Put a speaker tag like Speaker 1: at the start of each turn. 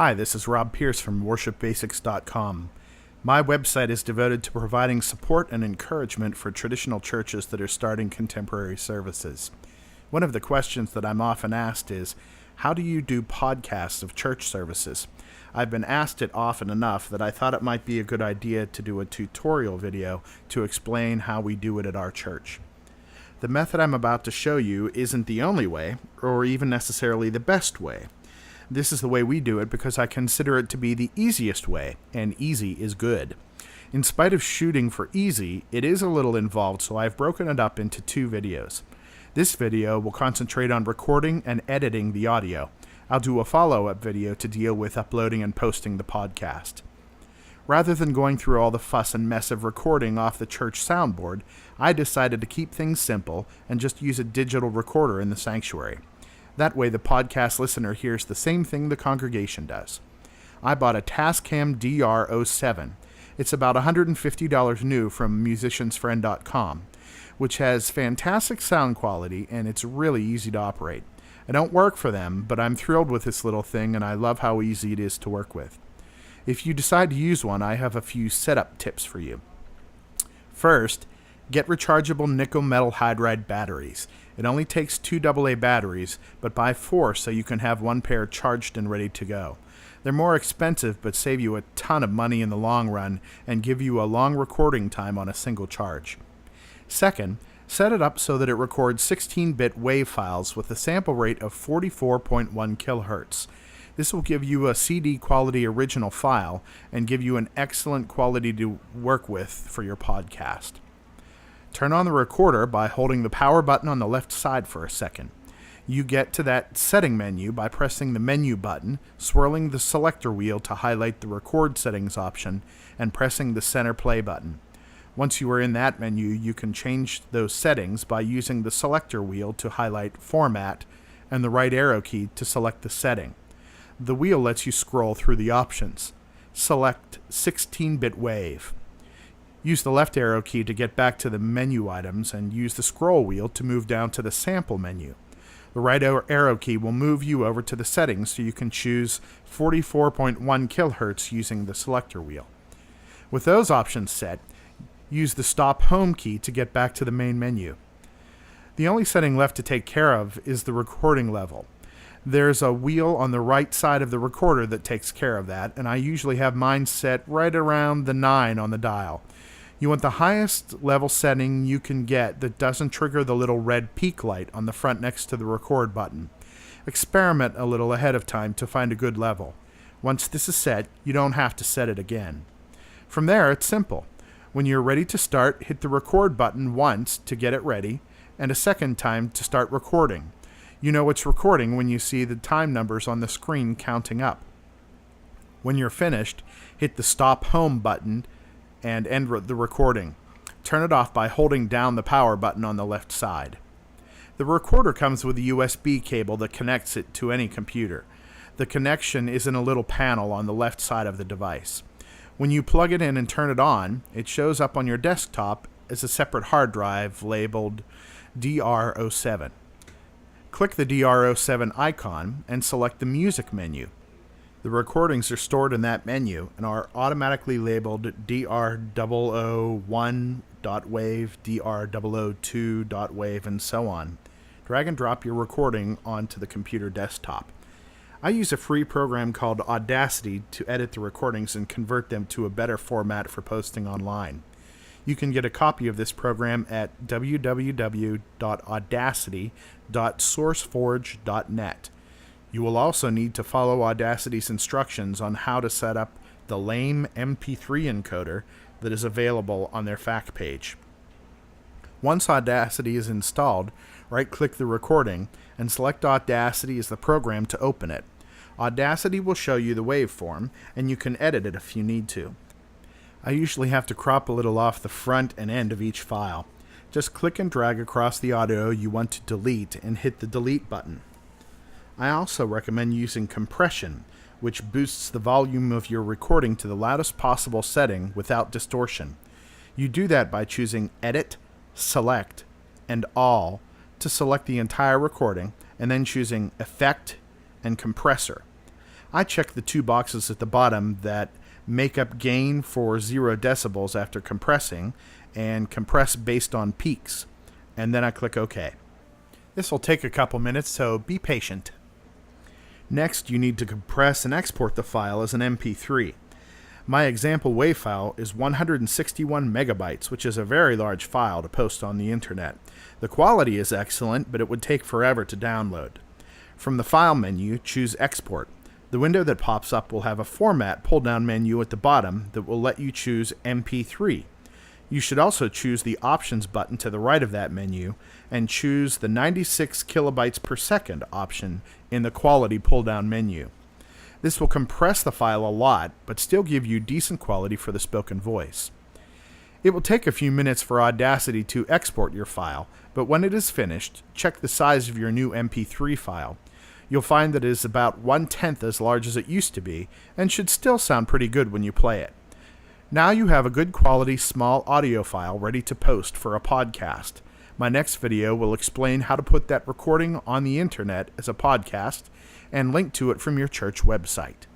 Speaker 1: Hi, this is Rob Pierce from worshipbasics.com. My website is devoted to providing support and encouragement for traditional churches that are starting contemporary services. One of the questions that I'm often asked is, how do you do podcasts of church services? I've been asked it often enough that I thought it might be a good idea to do a tutorial video to explain how we do it at our church. The method I'm about to show you isn't the only way, or even necessarily the best way. This is the way we do it because I consider it to be the easiest way, and easy is good. In spite of shooting for easy, it is a little involved, so I've broken it up into two videos. This video will concentrate on recording and editing the audio. I'll do a follow-up video to deal with uploading and posting the podcast. Rather than going through all the fuss and mess of recording off the church soundboard, I decided to keep things simple and just use a digital recorder in the sanctuary. That way the podcast listener hears the same thing the congregation does. I bought a Tascam DR07. It's about $150 new from musiciansfriend.com, which has fantastic sound quality and it's really easy to operate. I don't work for them, but I'm thrilled with this little thing and I love how easy it is to work with. If you decide to use one, I have a few setup tips for you. First, get rechargeable nickel metal hydride batteries. It only takes 2 AA batteries, but buy 4 so you can have one pair charged and ready to go. They're more expensive but save you a ton of money in the long run and give you a long recording time on a single charge. Second, set it up so that it records 16-bit WAV files with a sample rate of 44.1 kHz. This will give you a CD quality original file and give you an excellent quality to work with for your podcast. Turn on the recorder by holding the power button on the left side for a second. You get to that setting menu by pressing the menu button, swirling the selector wheel to highlight the record settings option, and pressing the center play button. Once you are in that menu, you can change those settings by using the selector wheel to highlight format and the right arrow key to select the setting. The wheel lets you scroll through the options. Select 16-bit WAV. Use the left arrow key to get back to the menu items and use the scroll wheel to move down to the sample menu. The right arrow key will move you over to the settings so you can choose 44.1 kHz using the selector wheel. With those options set, use the stop home key to get back to the main menu. The only setting left to take care of is the recording level. There's a wheel on the right side of the recorder that takes care of that, and I usually have mine set right around the 9 on the dial. You want the highest level setting you can get that doesn't trigger the little red peak light on the front next to the record button. Experiment a little ahead of time to find a good level. Once this is set, you don't have to set it again. From there, it's simple. When you're ready to start, hit the record button once to get it ready, and a second time to start recording. You know it's recording when you see the time numbers on the screen counting up. When you're finished, hit the stop home button and end the recording. Turn it off by holding down the power button on the left side. The recorder comes with a USB cable that connects it to any computer. The connection is in a little panel on the left side of the device. When you plug it in and turn it on, it shows up on your desktop as a separate hard drive labeled DR07. Click the DR07 icon and select the music menu. The recordings are stored in that menu and are automatically labeled DR001.wave, DR002.wave, and so on. Drag and drop your recording onto the computer desktop. I use a free program called Audacity to edit the recordings and convert them to a better format for posting online. You can get a copy of this program at www.audacity.sourceforge.net. You will also need to follow Audacity's instructions on how to set up the lame MP3 encoder that is available on their FAQ page. Once Audacity is installed, right-click the recording and select Audacity as the program to open it. Audacity will show you the waveform, and you can edit it if you need to. I usually have to crop a little off the front and end of each file. Just click and drag across the audio you want to delete and hit the delete button. I also recommend using compression, which boosts the volume of your recording to the loudest possible setting without distortion. You do that by choosing Edit, Select, and All to select the entire recording, and then choosing Effect and Compressor. I check the two boxes at the bottom that make up gain for 0 decibels after compressing and compress based on peaks, and then I click OK. This will take a couple minutes, so be patient. Next, you need to compress and export the file as an MP3. My example WAV file is 161 megabytes, which is a very large file to post on the internet. The quality is excellent, but it would take forever to download. From the File menu, choose Export. The window that pops up will have a Format pull-down menu at the bottom that will let you choose MP3. You should also choose the Options button to the right of that menu and choose the 96 kilobytes per second option in the Quality pull-down menu. This will compress the file a lot, but still give you decent quality for the spoken voice. It will take a few minutes for Audacity to export your file, but when it is finished, check the size of your new MP3 file. You'll find that it is about 1/10 as large as it used to be, and should still sound pretty good when you play it. Now you have a good quality small audio file ready to post for a podcast. My next video will explain how to put that recording on the internet as a podcast and link to it from your church website.